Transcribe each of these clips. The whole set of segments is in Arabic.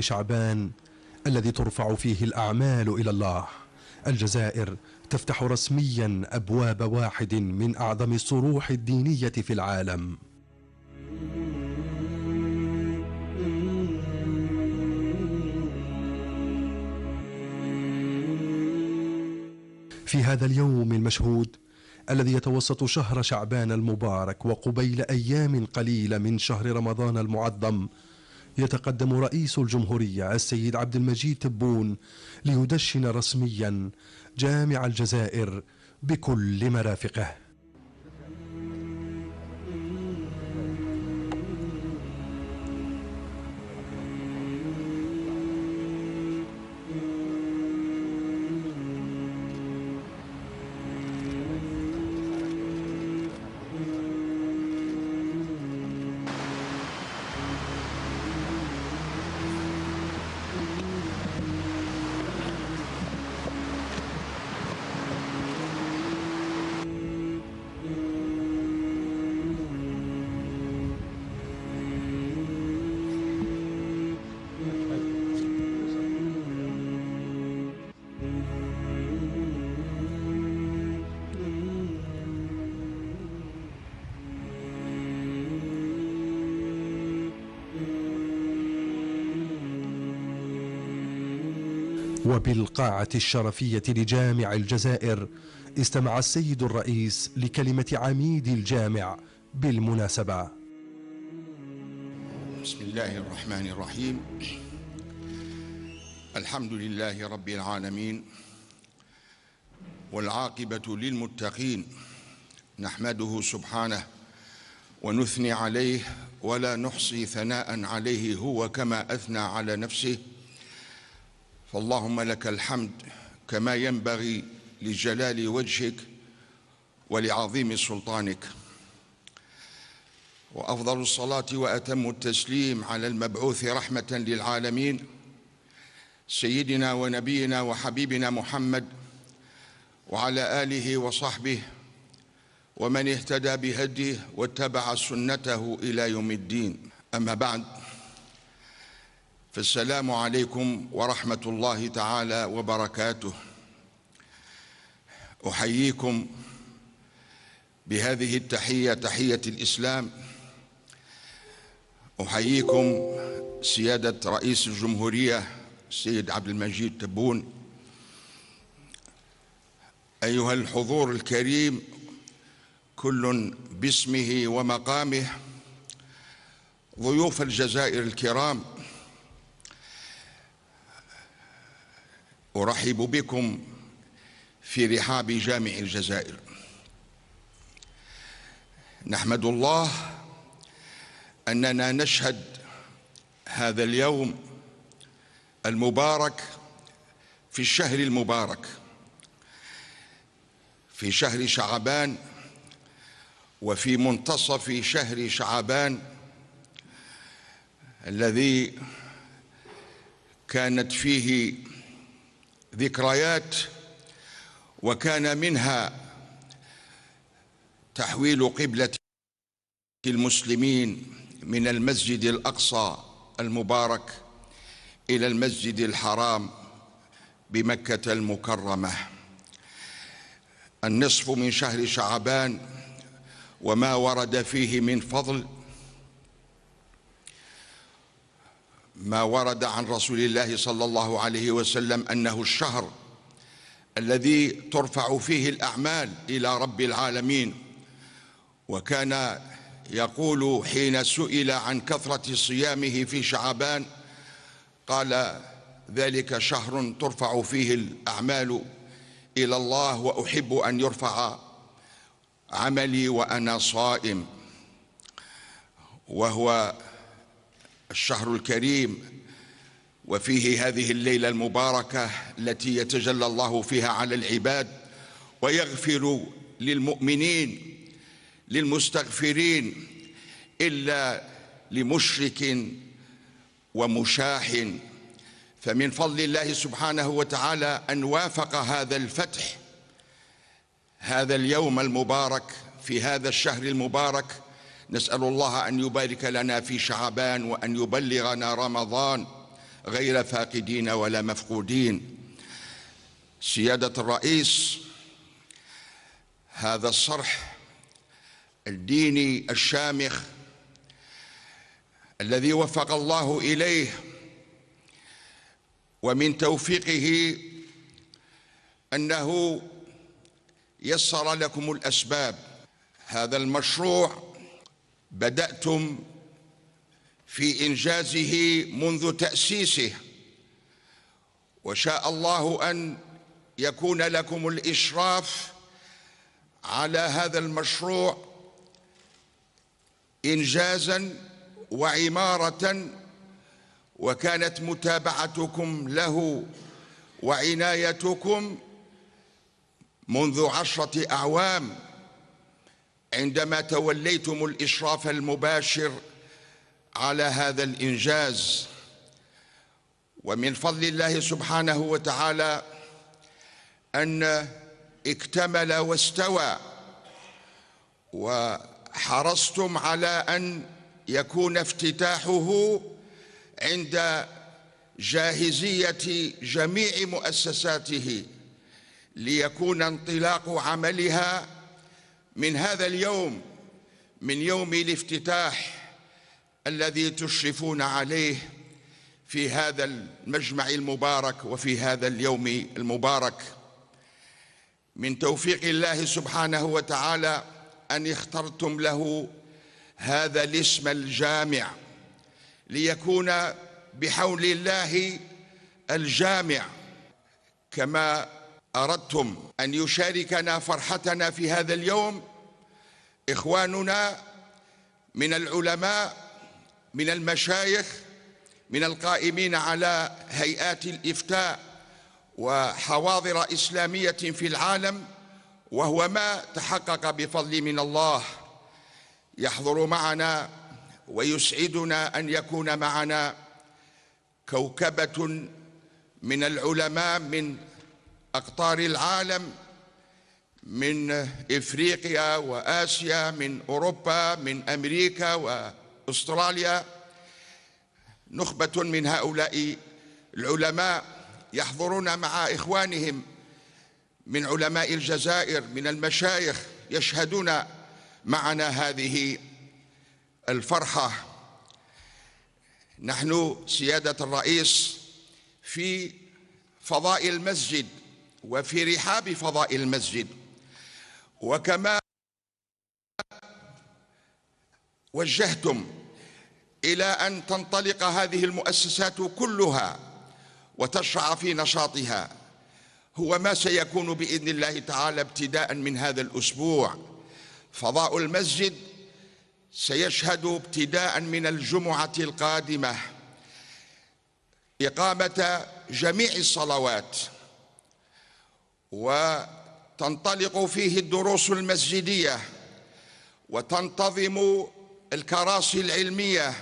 شعبان الذي ترفع فيه الأعمال إلى الله، الجزائر تفتح رسميا أبواب واحد من أعظم الصروح الدينية في العالم. في هذا اليوم المشهود الذي يتوسط شهر شعبان المبارك وقبيل أيام قليلة من شهر رمضان المعظم، يتقدم رئيس الجمهورية السيد عبد المجيد تبون ليدشن رسميا جامع الجزائر بكل مرافقه. وبالقاعة الشرفية لجامع الجزائر استمع السيد الرئيس لكلمة عميد الجامع بالمناسبة. بسم الله الرحمن الرحيم. الحمد لله رب العالمين والعاقبة للمتقين، نحمده سبحانه ونثني عليه ولا نحصي ثناء عليه هو كما أثنى على نفسه، فاللهم لك الحمد كما ينبغي لجلال وجهك ولعظيم سلطانك، وأفضل الصلاة وأتم التسليم على المبعوث رحمة للعالمين سيدنا ونبينا وحبيبنا محمد وعلى آله وصحبه ومن اهتدى بهديه واتبع سنته إلى يوم الدين. أما بعد، فالسلام عليكم ورحمة الله تعالى وبركاته. أحييكم بهذه التحية، تحية الإسلام. أحييكم سيادة رئيس الجمهورية السيد عبد المجيد تبون، أيها الحضور الكريم كل باسمه ومقامه، ضيوف الجزائر الكرام، أرحب بكم في رحاب جامع الجزائر. نحمد الله أننا نشهد هذا اليوم المبارك في الشهر المبارك، في شهر شعبان، وفي منتصف شهر شعبان الذي كانت فيه ذكريات، وكان منها تحويل قبلة المسلمين من المسجد الأقصى المبارك إلى المسجد الحرام بمكة المكرمة. النصف من شهر شعبان وما ورد فيه من فضل، ما ورد عن رسول الله صلى الله عليه وسلم أنه الشهر الذي ترفع فيه الأعمال إلى رب العالمين، وكان يقول حين سئل عن كثرة صيامه في شعبان قال: ذلك شهر ترفع فيه الأعمال إلى الله، وأحب أن يرفع عملي وأنا صائم. وهو الشهر الكريم، وفيه هذه الليلة المباركة التي يتجلى الله فيها على العباد ويغفر للمؤمنين للمستغفرين إلا لمشرك ومشاح. فمن فضل الله سبحانه وتعالى أن وافق هذا الفتح هذا اليوم المبارك في هذا الشهر المبارك. نسأل الله أن يبارك لنا في شعبان وأن يبلغنا رمضان غير فاقدين ولا مفقودين. سيادة الرئيس، هذا الصرح الديني الشامخ الذي وفق الله إليه ومن توفيقه أنه يسر لكم الأسباب. هذا المشروع بدأتم في إنجازه منذ تأسيسه، وشاء الله أن يكون لكم الإشراف على هذا المشروع إنجازاً وعمارة، وكانت متابعتكم له وعنايتكم منذ 10 أعوام عندما توليتم الإشراف المباشر على هذا الإنجاز. ومن فضل الله سبحانه وتعالى أن اكتمل واستوى، وحرصتم على أن يكون افتتاحه عند جاهزية جميع مؤسساته، ليكون انطلاق عملها من هذا اليوم، من يوم الافتتاح الذي تشرفون عليه في هذا المجمع المبارك وفي هذا اليوم المبارك. من توفيق الله سبحانه وتعالى أن اخترتم له هذا الاسم الجامع، ليكون بحول الله الجامع. كما أردتم أن يشاركنا فرحتنا في هذا اليوم إخواننا من العلماء، من المشايخ، من القائمين على هيئات الإفتاء وحواضر إسلامية في العالم، وهو ما تحقق بفضل من الله. يحضر معنا ويسعدنا أن يكون معنا كوكبة من العلماء من أقطار العالم، من إفريقيا وآسيا، من أوروبا، من أمريكا وأستراليا. نخبة من هؤلاء العلماء يحضرون مع إخوانهم من علماء الجزائر، من المشايخ، يشهدون معنا هذه الفرحة. نحن سيادة الرئيس في فضاء المسجد وفي رحاب فضاء المسجد، وكما وجهتم إلى أن تنطلق هذه المؤسسات كلها وتشرع في نشاطها، هو ما سيكون بإذن الله تعالى ابتداء من هذا الأسبوع. فضاء المسجد سيشهد ابتداء من الجمعة القادمة إقامة جميع الصلوات، وتنطلق فيه الدروس المسجدية، وتنتظم الكراسي العلمية،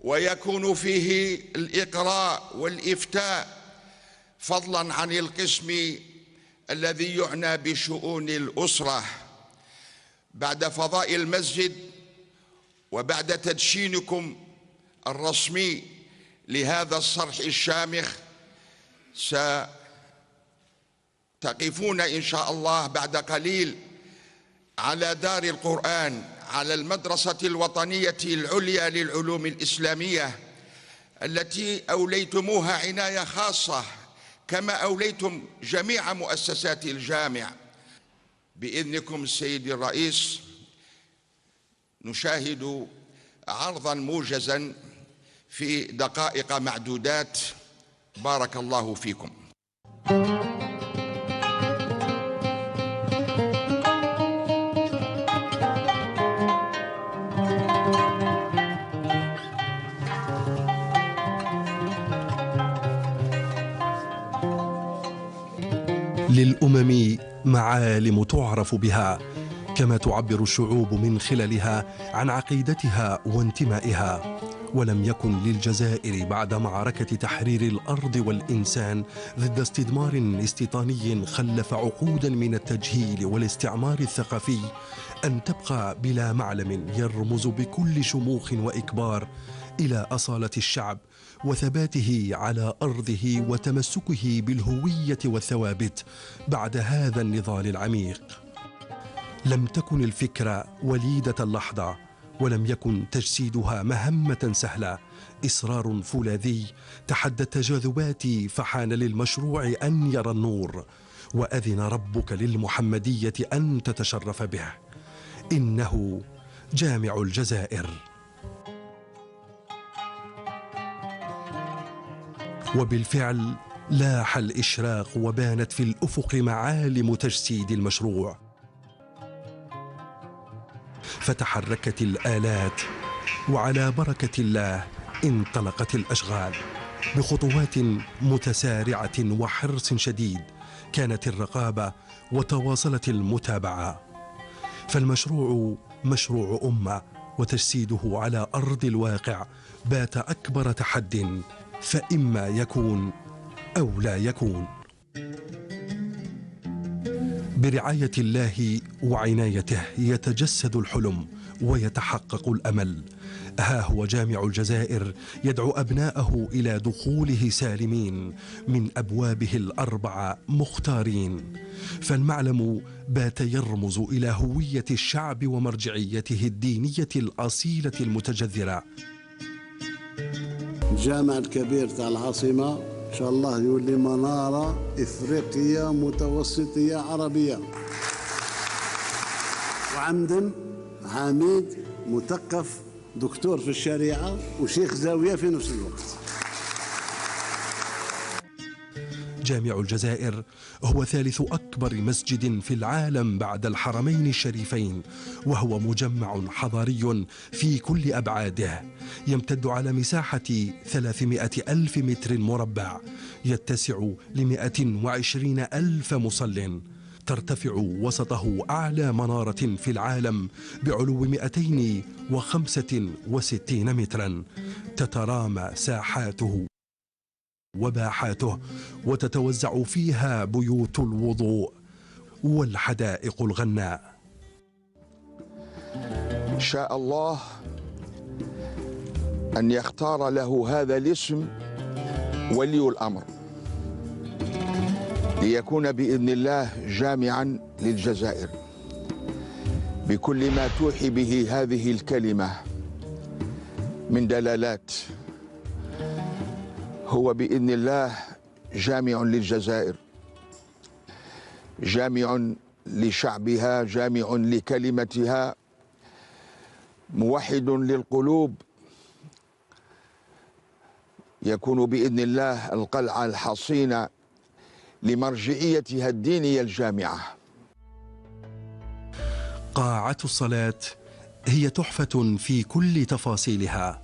ويكون فيه الإقراء والإفتاء، فضلا عن القسم الذي يعنى بشؤون الأسرة. بعد فضاء المسجد وبعد تدشينكم الرسمي لهذا الصرح الشامخ، ستقفون إن شاء الله بعد قليل على دار القرآن، على المدرسة الوطنية العليا للعلوم الإسلامية التي أوليتموها عناية خاصة كما أوليتم جميع مؤسسات الجامع. بإذنكم السيد الرئيس نشاهد عرضا موجزا في دقائق معدودات. بارك الله فيكم. للأمم معالم تعرف بها، كما تعبر الشعوب من خلالها عن عقيدتها وانتمائها. ولم يكن للجزائر بعد معركة تحرير الأرض والإنسان ضد استدمار استيطاني خلف عقودا من التجهيل والاستعمار الثقافي أن تبقى بلا معلم يرمز بكل شموخ وإكبار إلى أصالة الشعب وثباته على أرضه وتمسكه بالهوية والثوابت بعد هذا النضال العميق. لم تكن الفكرة وليدة اللحظة، ولم يكن تجسيدها مهمة سهلة، إصرار فولاذي تحدى التجاذبات، فحان للمشروع أن يرى النور، وأذن ربك للمحمدية أن تتشرف به. إنه جامع الجزائر. وبالفعل لاح الإشراق وبانت في الأفق معالم تجسيد المشروع، فتحركت الآلات، وعلى بركة الله انطلقت الأشغال بخطوات متسارعة وحرص شديد. كانت الرقابة وتواصلت المتابعة، فالمشروع مشروع أمة، وتجسيده على أرض الواقع بات أكبر تحد، فإما يكون أو لا يكون. برعاية الله وعنايته يتجسد الحلم ويتحقق الأمل. ها هو جامع الجزائر يدعو أبناءه إلى دخوله سالمين من أبوابه الأربعة مختارين، فالمعلم بات يرمز إلى هوية الشعب ومرجعيته الدينية الأصيلة المتجذرة. الجامع الكبير تاع العاصمة إن شاء الله يولي منارة إفريقية متوسطية عربية. وعمدا عميد مثقف دكتور في الشريعة وشيخ زاوية في نفس الوقت. جامع الجزائر هو ثالث أكبر مسجد في العالم بعد الحرمين الشريفين، وهو مجمع حضاري في كل أبعاده، يمتد على مساحة 300 ألف متر مربع، يتسع ل120 ألف مصل، ترتفع وسطه أعلى منارة في العالم بعلو 265 مترا، تترامى ساحاته وباحاته، وتتوزع فيها بيوت الوضوء والحدائق الغناء. شاء الله أن يختار له هذا الاسم ولي الأمر، ليكون بإذن الله جامعا للجزائر بكل ما توحي به هذه الكلمة من دلالات. هو بإذن الله جامع للجزائر، جامع لشعبها، جامع لكلمتها، موحد للقلوب، يكون بإذن الله القلعة الحصينة لمرجعيتها الدينية الجامعة. قاعة الصلاة هي تحفة في كل تفاصيلها،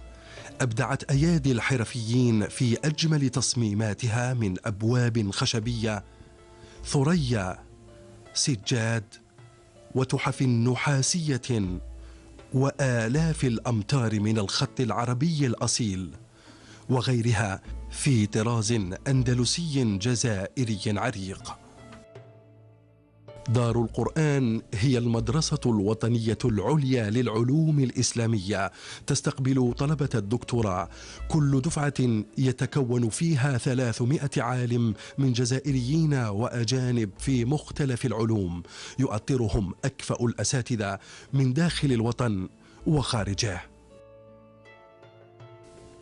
أبدعت أيادي الحرفيين في أجمل تصميماتها من أبواب خشبية، ثريا، سجاد، وتحف نحاسية، وآلاف الأمتار من الخط العربي الأصيل، وغيرها في طراز أندلسي جزائري عريق. دار القرآن هي المدرسة الوطنية العليا للعلوم الإسلامية، تستقبل طلبة الدكتوراه، كل دفعة يتكون فيها 300 عالم من جزائريين وأجانب في مختلف العلوم، يؤطرهم أكفأ الأساتذة من داخل الوطن وخارجه.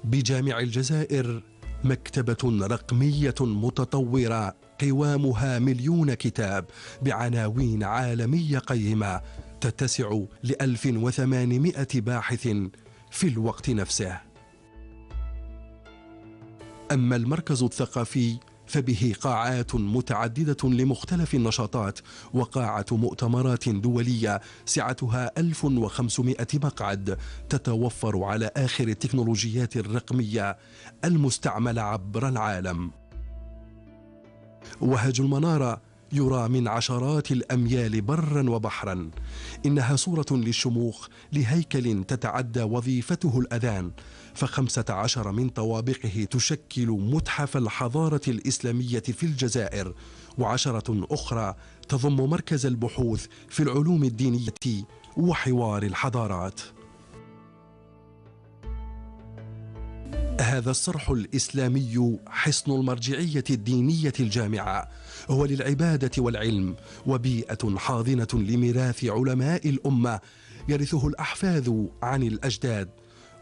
بجامع الجزائر مكتبة رقمية متطورة قوامها 1,000,000 كتاب بعناوين عالمية قيمة، تتسع ل1800 باحث في الوقت نفسه. أما المركز الثقافي فبه قاعات متعددة لمختلف النشاطات، وقاعة مؤتمرات دولية سعتها 1500 مقعد، تتوفر على آخر التكنولوجيات الرقمية المستعملة عبر العالم. وهج المنارة يرى من عشرات الأميال برا وبحرا، إنها صورة للشموخ لهيكل تتعدى وظيفته الأذان، ف15 من طوابقه تشكل متحف الحضارة الإسلامية في الجزائر، و10 أخرى تضم مركز البحوث في العلوم الدينية وحوار الحضارات. هذا الصرح الإسلامي حصن المرجعية الدينية الجامعة، هو للعبادة والعلم وبيئة حاضنة لميراث علماء الأمة يرثه الأحفاد عن الأجداد،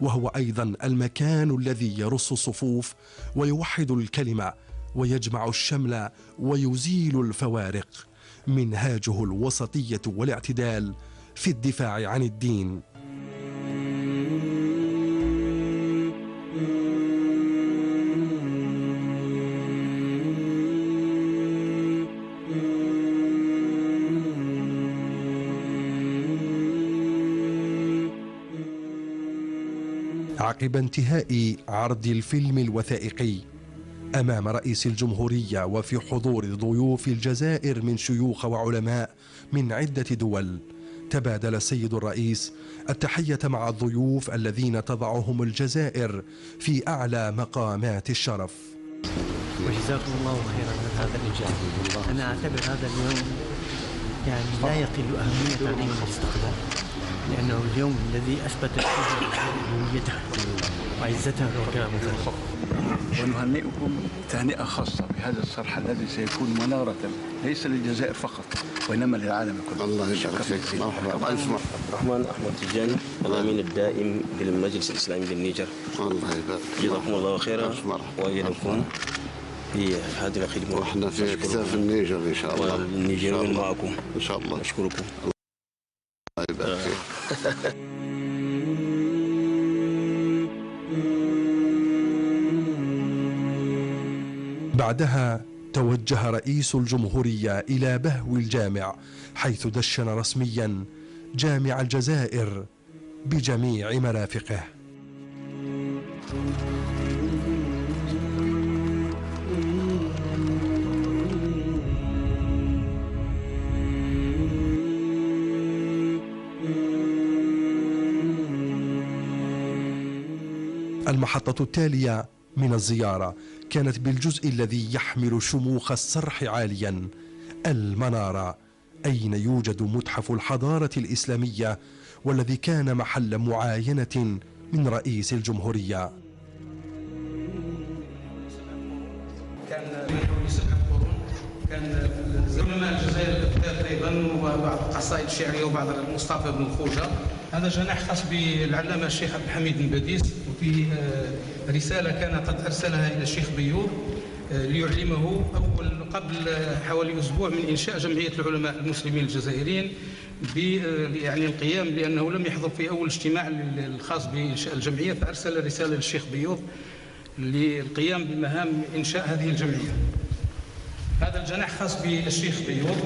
وهو أيضا المكان الذي يرص الصفوف ويوحد الكلمة ويجمع الشمل ويزيل الفوارق، منهاجه الوسطية والاعتدال في الدفاع عن الدين. عقب انتهاء عرض الفيلم الوثائقي أمام رئيس الجمهورية وفي حضور ضيوف الجزائر من شيوخ وعلماء من عدة دول، تبادل السيد الرئيس التحية مع الضيوف الذين تضعهم الجزائر في أعلى مقامات الشرف. وجزاكم الله خيرا عن هذا الإنجاز. أنا أعتبر هذا اليوم يعني لا يقل أهمية عن الاستقلال، لأنه اليوم الذي أثبتت فيه هويتها وعزتها وكرامتها. ونهنئكم تهنئة خاصة بهذا الصرح الذي سيكون منارة ليس للجزائر فقط وإنما للعالم كله. الله يبارك فيك. مرحبا. ألف مرحبا. الرحمن أحمد تجاني، الأمين الدائم للمجلس الإسلامي للنيجر. الله يبارك. جزاكم الله خيرا وإياكم في هذه الخدمة. وإحنا في أكتاف النيجر إن شاء الله. والنيجريين معكم إن شاء الله. أشكركم. الله يبارك فيك. بعدها توجه رئيس الجمهورية إلى بهو الجامع، حيث دشن رسميا جامع الجزائر بجميع مرافقه. المحطة التالية من الزيارة كانت بالجزء الذي يحمل شموخ الصرح عاليا، المنارة، أين يوجد متحف الحضارة الإسلامية والذي كان محل معاينة من رئيس الجمهورية. كان من حوالي 7 قرون كان علماء الجزائر الأجداد أيضا وبعض القصائد الشعرية وبعض مصطفى بن خوجة. هذا جناح خاص بالعلامة الشيخ عبد الحميد بن باديس، وفيه رسالة كان قد أرسلها إلى الشيخ بيوض ليعلمه قبل حوالي أسبوع من إنشاء جمعية العلماء المسلمين الجزائريين يعني القيام، لأنه لم يحضر في أول اجتماع الخاص بإنشاء الجمعية، فأرسل رسالة للشيخ بيوض للقيام بمهام إنشاء هذه الجمعية. هذا الجناح خاص بالشيخ بيوض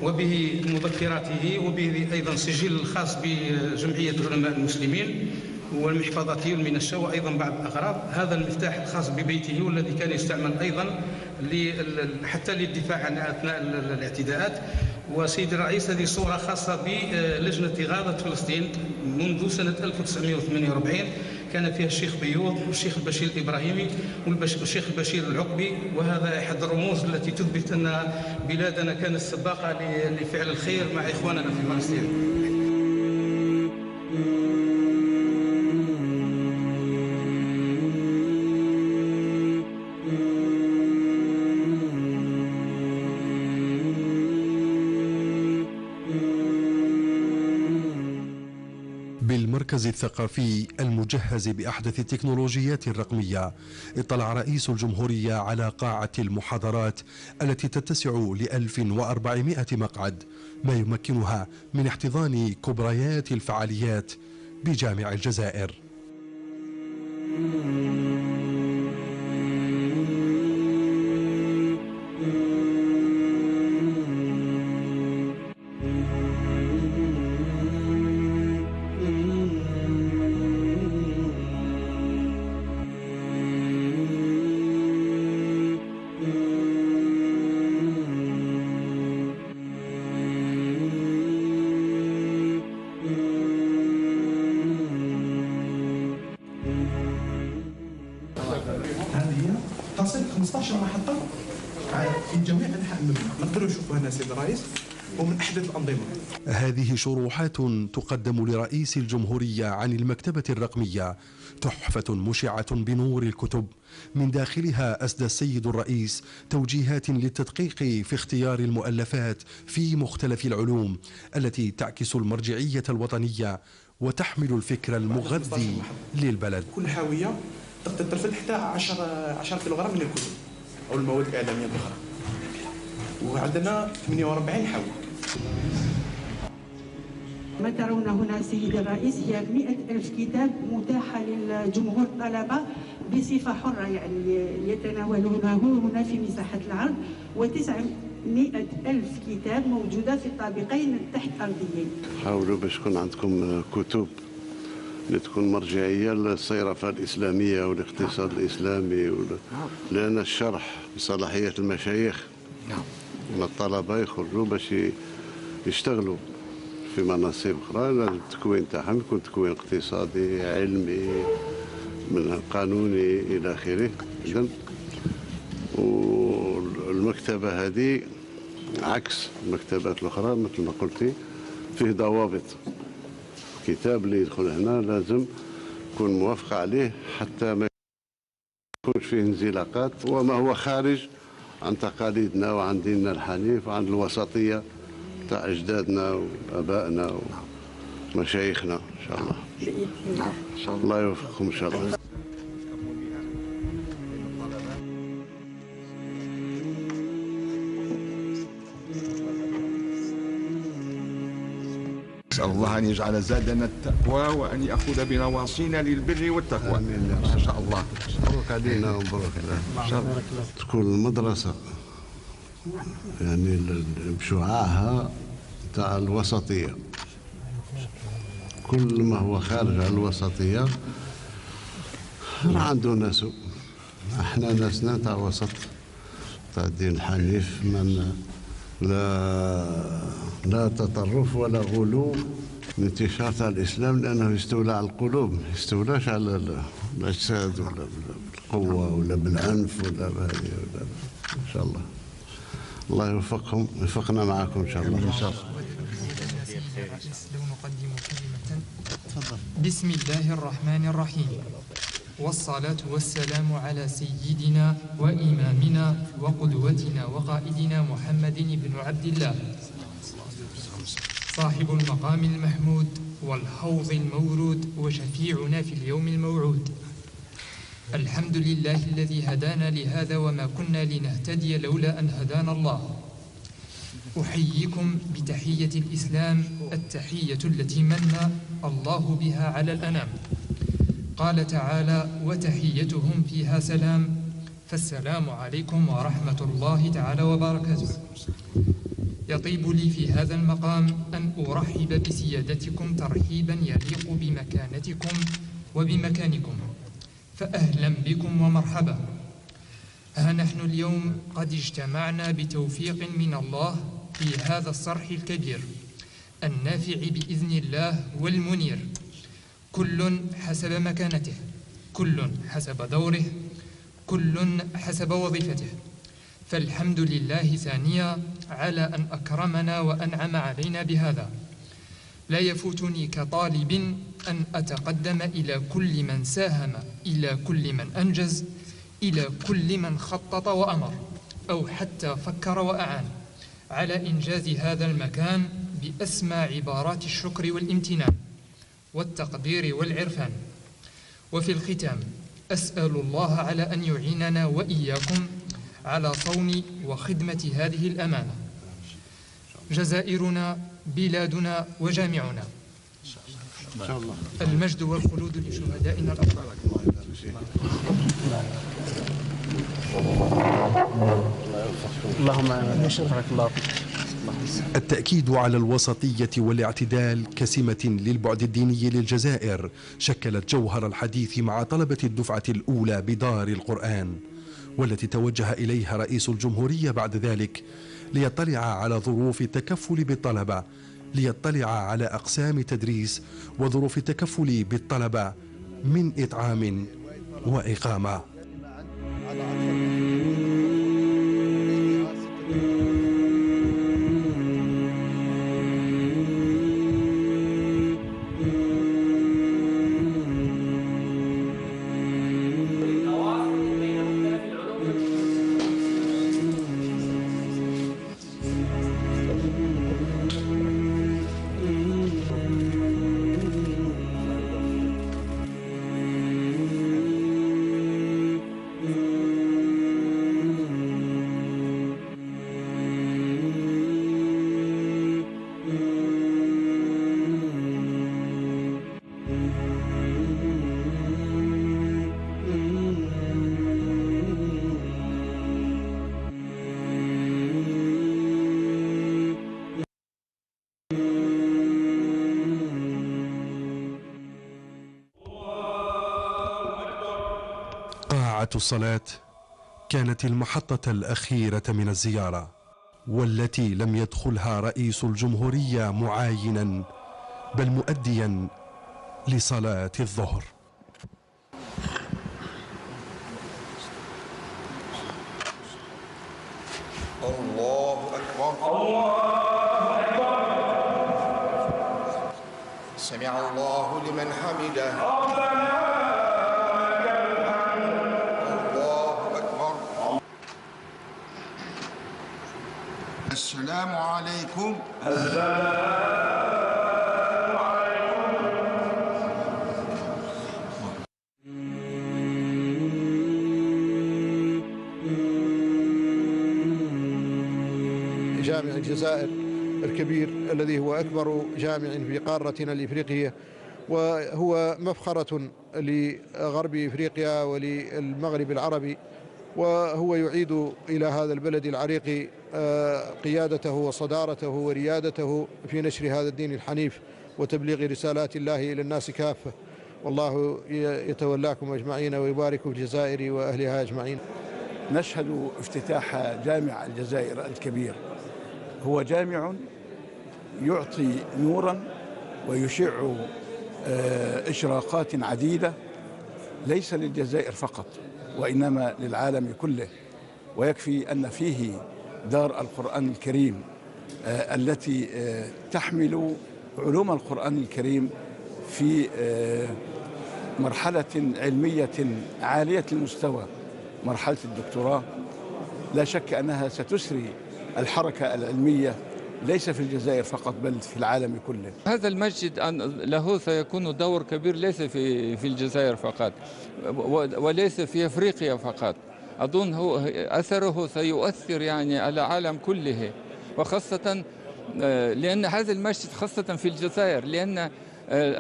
وبه مذكراته وبه أيضا سجل الخاص بجمعية علماء المسلمين والمحفظة والمنشة وأيضا بعض الأغراض. هذا المفتاح الخاص ببيته والذي كان يستعمل أيضا حتى للدفاع عن أثناء الاعتداءات. وسيد الرئيس هذه صورة خاصة بلجنة إغاثة فلسطين منذ سنة 1948 كان فيها الشيخ بيوض والشيخ البشير الإبراهيمي والشيخ البشير العقبي، وهذا أحد الرموز التي تثبت أن بلادنا كانت سباقة لفعل الخير مع إخواننا في فلسطين. بالمركز الثقافي المجهز بأحدث التكنولوجيات الرقمية، اطلع رئيس الجمهورية على قاعة المحاضرات التي تتسع ل1400 مقعد، ما يمكنها من احتضان كبريات الفعاليات بجامع الجزائر. هذه تصل 15 محطة في جميع أنحاء المملكة. نقدروا نشوفوا هنا سيد الرئيس ومن أحدث الأنظمة. هذه شروحات تقدم لرئيس الجمهورية عن المكتبة الرقمية، تحفة مشعة بنور الكتب. من داخلها أسدى السيد الرئيس توجيهات للتدقيق في اختيار المؤلفات في مختلف العلوم التي تعكس المرجعية الوطنية وتحمل الفكر المغذي للبلد. كل حاوية تقدر ترفد حتى 10 كيلوغرام من الكتب أو المواد الإعلامية الأخرى، وعندنا 48 حاوية. ما ترون هنا سيد الرئيس هي 100,000 كتاب متاحة للجمهور الطلبة بصفة حرة، يعني يتناولونه هنا في مساحة العرض، و900,000 كتاب موجودة في الطابقين التحت أرضيين. حاولوا باش تكون عندكم كتب اللي تكون مرجعية للصيرفة الإسلامية والاقتصاد الإسلامي، لأن الشرح بصلاحية المشايخ الطلبة يخرجوا باش يشتغلوا في مناصب أخرى. لازم التكوين تاعهم يكون تكوين اقتصادي علمي من قانوني إلى آخره. إذن والمكتبة هذه عكس المكتبات الأخرى مثل ما قلتي، فيه ضوابط. الكتاب اللي يدخل هنا لازم يكون موافق عليه حتى ما يكونش فيه انزلاقات وما هو خارج عن تقاليدنا وعن ديننا الحنيف وعن الوسطية تاع أجدادنا وآبائنا ومشايخنا إن شاء الله. الله يوفقكم إن شاء الله. نسأل الله أن يجعل زادنا التقوى وأن يأخذ بنواصينا للبر والتقوى. إن شاء الله. مبروك علينا ومبروك علينا. إن شاء الله تكون المدرسة يعني بشعاعها تاع الوسطية. كل ما هو خارج عن الوسطية عنده ناسه. احنا ناسنا تاع وسط تاع الدين الحنيف، من لا تطرف ولا غلو انتشار تاع الإسلام، لأنه يستولى على القلوب، ما يستولاش على الأجساد ولا بالقوة ولا بالعنف ولا بهذه ولا إن شاء الله. الله يوفقكم، يوفقنا معكم إن شاء الله. إن شاء الله. لو نقدم كلمة. بسم الله الرحمن الرحيم، والصلاة والسلام على سيدنا وإمامنا وقدوتنا وقائدنا محمد بن عبد الله، صاحب المقام المحمود والحوض المورود وشفيعنا في اليوم الموعود. الحمد لله الذي هدانا لهذا وما كنا لنهتدي لولا أن هدانا الله. أحييكم بتحية الإسلام، التحية التي من الله بها على الأنام. قال تعالى: وتحيتهم فيها سلام، فالسلام عليكم ورحمة الله تعالى وبركاته. يطيب لي في هذا المقام أن أرحب بسيادتكم ترحيبا يليق بمكانتكم وبمكانكم، فأهلا بكم ومرحبا. ها نحن اليوم قد اجتمعنا بتوفيق من الله في هذا الصرح الكبير النافع بإذن الله والمنير، كل حسب مكانته، كل حسب دوره، كل حسب وظيفته. فالحمد لله ثانيا على أن أكرمنا وأنعم علينا بهذا. لا يفوتني كطالب أن أتقدم إلى كل من ساهم، إلى كل من أنجز، إلى كل من خطط وأمر أو حتى فكر وأعان على إنجاز هذا المكان بأسمى عبارات الشكر والامتنان والتقدير والعرفان. وفي الختام أسأل الله على أن يعيننا وإياكم على صون وخدمة هذه الأمانة. جزائرنا بلادنا وجامعنا، المجد والخلود لشهدائنا الأبرار. اللهم آمين. شكرك الله. التأكيد على الوسطية والاعتدال كسمة للبعد الديني للجزائر شكلت جوهر الحديث مع طلبة الدفعة الأولى بدار القرآن، والتي توجه إليها رئيس الجمهورية بعد ذلك ليطلع على ظروف التكفل بالطلبة، ليطلع على أقسام تدريس وظروف التكفل بالطلبة من إطعام وإقامة. الصلاة كانت المحطة الأخيرة من الزيارة، والتي لم يدخلها رئيس الجمهورية معاينا بل مؤديا لصلاة الظهر. الله أكبر. الله أكبر. سمع الله لمن حمده. ربنا لك الحمد. الله أكبر. السلام عليكم. السلام جامع الجزائر الكبير الذي هو أكبر جامع في قارتنا الإفريقية، وهو مفخرة لغرب إفريقيا وللمغرب العربي، وهو يعيد إلى هذا البلد العريق قيادته وصدارته وريادته في نشر هذا الدين الحنيف وتبليغ رسالات الله إلى الناس كافة. والله يتولاكم أجمعين ويبارك في الجزائر وأهلها أجمعين. نشهد افتتاح جامع الجزائر الكبير، هو جامع يعطي نورا ويشع إشراقات عديدة ليس للجزائر فقط وإنما للعالم كله، ويكفي أن فيه دار القرآن الكريم التي تحمل علوم القرآن الكريم في مرحلة علمية عالية المستوى، مرحلة الدكتوراه. لا شك أنها ستسري الحركة العلمية ليس في الجزائر فقط بل في العالم كله. هذا المسجد له سيكون دور كبير ليس في الجزائر فقط وليس في أفريقيا فقط، أظن هو أثره سيؤثر يعني على العالم كله، وخاصة لأن هذا المسجد خاصة في الجزائر، لأن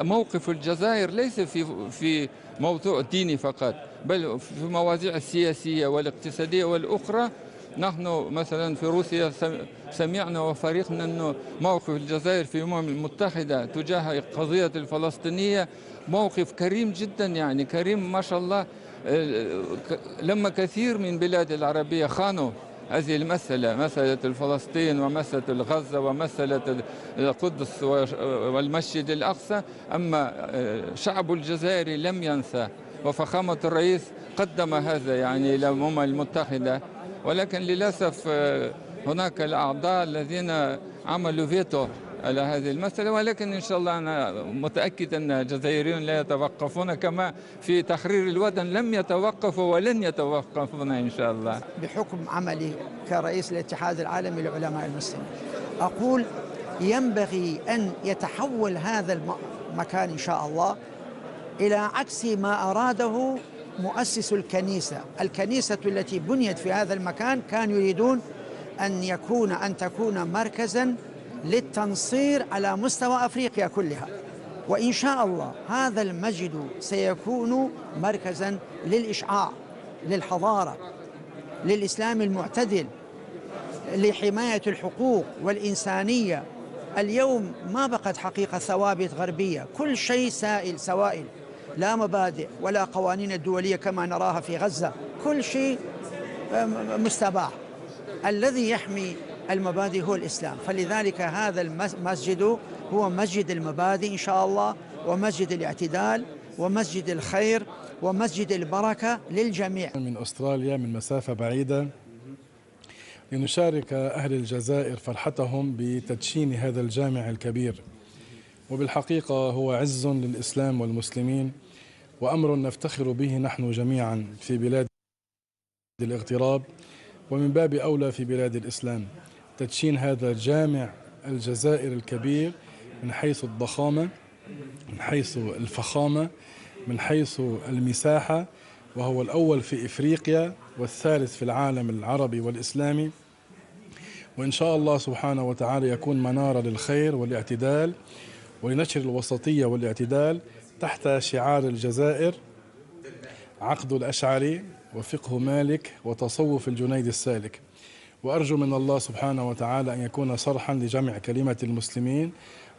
موقف الجزائر ليس في موضوع ديني فقط بل في مواضيع السياسية والاقتصادية والأخرى. نحن مثلا في روسيا سمعنا وفريقنا أنه موقف الجزائر في الأمم المتحدة تجاه القضية الفلسطينية موقف كريم جدا، يعني كريم ما شاء الله. لما كثير من بلاد العربية خانوا هذه المسألة، مسألة فلسطين ومسألة غزة ومسألة القدس والمسجد الأقصى، أما شعب الجزائر لم ينسى، وفخامة الرئيس قدم هذا يعني إلى الأمم المتحدة، ولكن للأسف هناك الأعضاء الذين عملوا فيتو على هذه المسألة، ولكن إن شاء الله أنا متأكد أن الجزائريون لا يتوقفون، كما في تحرير الوطن لم يتوقفوا ولن يتوقفون إن شاء الله. بحكم عملي كرئيس الاتحاد العالمي للعلماء المسلمين أقول ينبغي أن يتحول هذا المكان إن شاء الله إلى عكس ما أراده مؤسس الكنيسة التي بنيت في هذا المكان. كانوا يريدون أن تكون مركزاً للتنصير على مستوى أفريقيا كلها، وإن شاء الله هذا المسجد سيكون مركزاً للإشعاع، للحضارة، للإسلام المعتدل، لحماية الحقوق والإنسانية. اليوم ما بقت حقيقة ثوابت غربية، كل شيء سوائل، لا مبادئ ولا قوانين الدولية كما نراها في غزة، كل شيء مستباح. الذي يحمي المبادئ هو الإسلام، فلذلك هذا المسجد هو مسجد المبادئ إن شاء الله، ومسجد الاعتدال ومسجد الخير ومسجد البركة للجميع. من أستراليا من مسافة بعيدة لنشارك أهل الجزائر فرحتهم بتدشين هذا الجامع الكبير، وبالحقيقة هو عز للإسلام والمسلمين، وأمر نفتخر به نحن جميعا في بلاد الاغتراب، ومن باب أولى في بلاد الإسلام. تدشين هذا الجامع الجزائر الكبير من حيث الضخامة، من حيث الفخامة، من حيث المساحة، وهو الأول في إفريقيا والثالث في العالم العربي والإسلامي، وإن شاء الله سبحانه وتعالى يكون منارة للخير والاعتدال ولنشر الوسطية والاعتدال تحت شعار الجزائر: عقد الأشعري وفقه مالك وتصوف الجنيد السالك. وأرجو من الله سبحانه وتعالى أن يكون صرحا لجمع كلمة المسلمين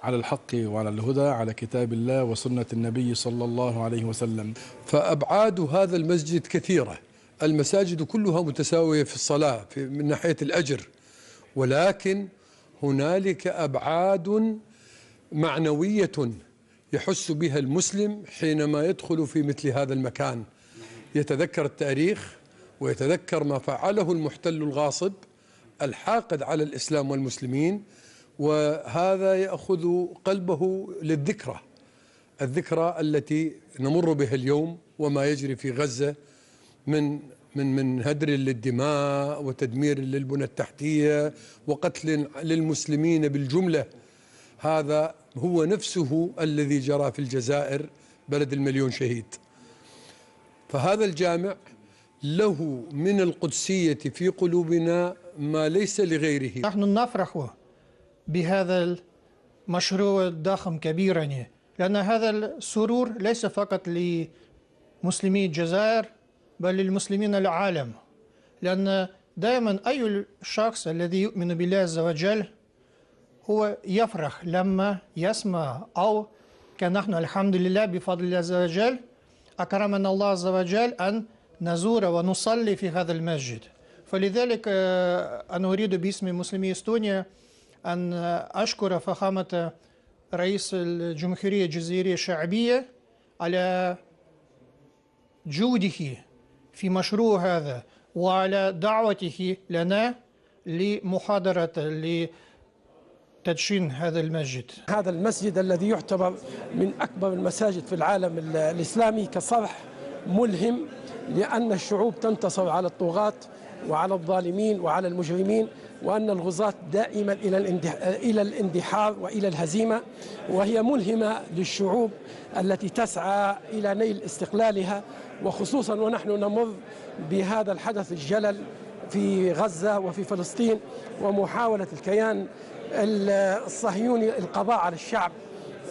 على الحق وعلى الهدى، على كتاب الله وسنة النبي صلى الله عليه وسلم. فأبعاد هذا المسجد كثيرة، المساجد كلها متساوية في الصلاة من ناحية الأجر، ولكن هنالك أبعاد معنوية يحس بها المسلم حينما يدخل في مثل هذا المكان، يتذكر التاريخ ويتذكر ما فعله المحتل الغاصب الحاقد على الإسلام والمسلمين، وهذا يأخذ قلبه للذكرى، الذكرى التي نمر بها اليوم وما يجري في غزة من هدر للدماء وتدمير للبنى التحتية وقتل للمسلمين بالجملة. هذا هو نفسه الذي جرى في الجزائر بلد المليون شهيد. فهذا الجامع له من القدسية في قلوبنا ما ليس لغيره. نحن نفرح بهذا المشروع الضخم كبيرا، لأن هذا السرور ليس فقط لمسلمي الجزائر بل للمسلمين العالم، لأن دائما أي شخص الذي يؤمن بالله عز وجل هو يفرح لما يسمع أو كنحن الحمد لله بفضل الله عز وجل أكرمنا الله عز وجل أن نزور ونصلي في هذا المسجد. فلذلك أنا أريد باسم مسلمي استونيا أن أشكر فخامة رئيس الجمهورية الجزائرية الشعبية على جوده في مشروع هذا وعلى دعوته لنا لمحاضرة لتدشين هذا المسجد. هذا المسجد الذي يعتبر من أكبر المساجد في العالم الإسلامي كصرح ملهم، لأن الشعوب تنتصر على الطغاة وعلى الظالمين وعلى المجرمين، وأن الغزاة دائما إلى الاندحار وإلى الهزيمة، وهي ملهمة للشعوب التي تسعى إلى نيل استقلالها، وخصوصا ونحن نمر بهذا الحدث الجلل في غزة وفي فلسطين ومحاولة الكيان الصهيوني القضاء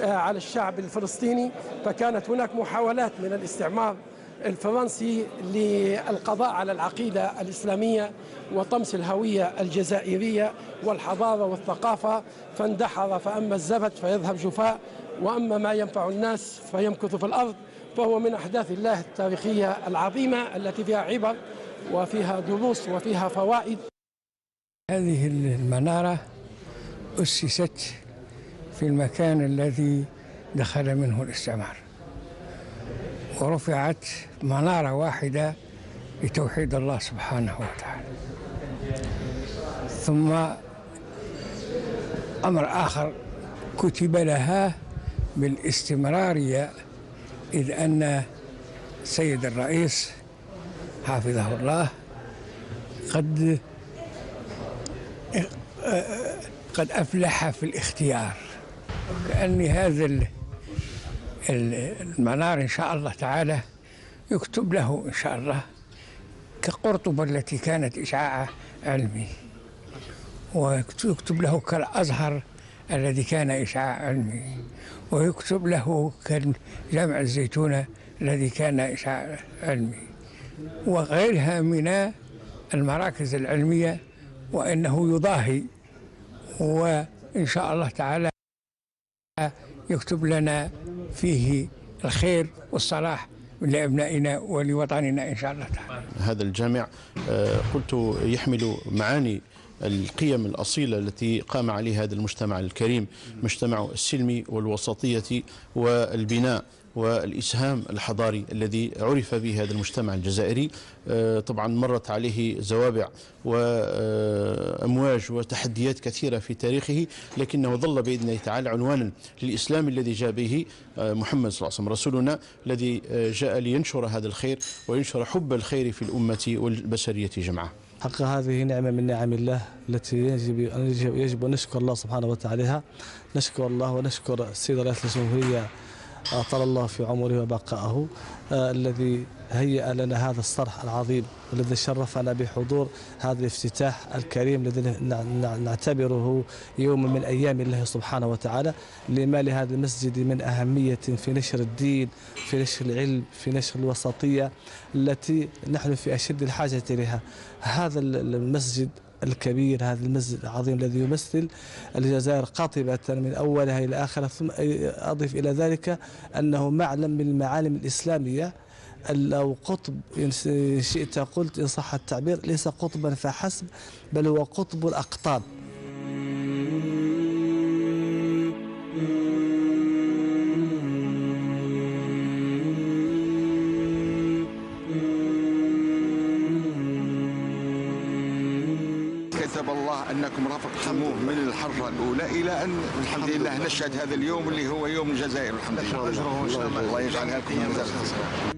على الشعب الفلسطيني. فكانت هناك محاولات من الاستعمار الفرنسي للقضاء على العقيدة الإسلامية وطمس الهوية الجزائرية والحضارة والثقافة، فاندحر، فأما الزبد فيذهب جفاء وأما ما ينفع الناس فيمكث في الأرض. فهو من أحداث الله التاريخية العظيمة التي فيها عبر وفيها دروس وفيها فوائد. هذه المنارة أسست في المكان الذي دخل منه الاستعمار، ورفعت منارة واحدة لتوحيد الله سبحانه وتعالى. ثم أمر آخر كتب لها بالاستمرارية، إذ أن السيد الرئيس حافظه الله قد أفلح في الاختيار. كأن هذا المنار إن شاء الله تعالى يكتب له إن شاء الله كقرطبة التي كانت إشعاع علمي، ويكتب له كالأزهر الذي كان إشعاع علمي، ويكتب له كجامع الزيتونة الذي كان إشعاع علمي، وغيرها من المراكز العلمية، وإنه يضاهي، وإن شاء الله تعالى يكتب لنا فيه الخير والصلاح لأبنائنا ولوطننا إن شاء الله تعالى. هذا الجامع قلت يحمل معاني القيم الأصيلة التي قام عليها هذا المجتمع الكريم، مجتمع السلم والوسطية والبناء والإسهام الحضاري الذي عرف به هذا المجتمع الجزائري. طبعا مرت عليه زوابع وأمواج وتحديات كثيرة في تاريخه، لكنه ظل بإذن الله تعالى عنوانا للإسلام الذي جاء به محمد صلى الله عليه وسلم رسولنا، الذي جاء لينشر هذا الخير وينشر حب الخير في الأمة والبشرية جمعاء. حق هذه نعمة من نعم الله التي يجب أن نشكر الله سبحانه وتعالى. نشكر الله ونشكر السيد رئيس الجمهورية أطال الله في عمره وبقائه، الذي هيأ لنا هذا الصرح العظيم والذي شرفنا بحضور هذا الافتتاح الكريم الذي نعتبره يوم من أيام الله سبحانه وتعالى، لما لهذا المسجد من أهمية في نشر الدين، في نشر العلم، في نشر الوسطية التي نحن في أشد الحاجة إليها. هذا المسجد الكبير، هذا المسجد العظيم الذي يمثل الجزائر قاطبة من أولها إلى آخرها، ثم أضيف إلى ذلك أنه معلم من المعالم الإسلامية أو قطب إن شئت قلت إن صح التعبير، ليس قطبا فحسب بل هو قطب الأقطاب. كتب الله أنكم رافقتموه من الحرة الأولى إلى أن الحمد لله نشهد هذا اليوم اللي هو يوم الجزائر. الحمد لله. الله يجعلها لكم.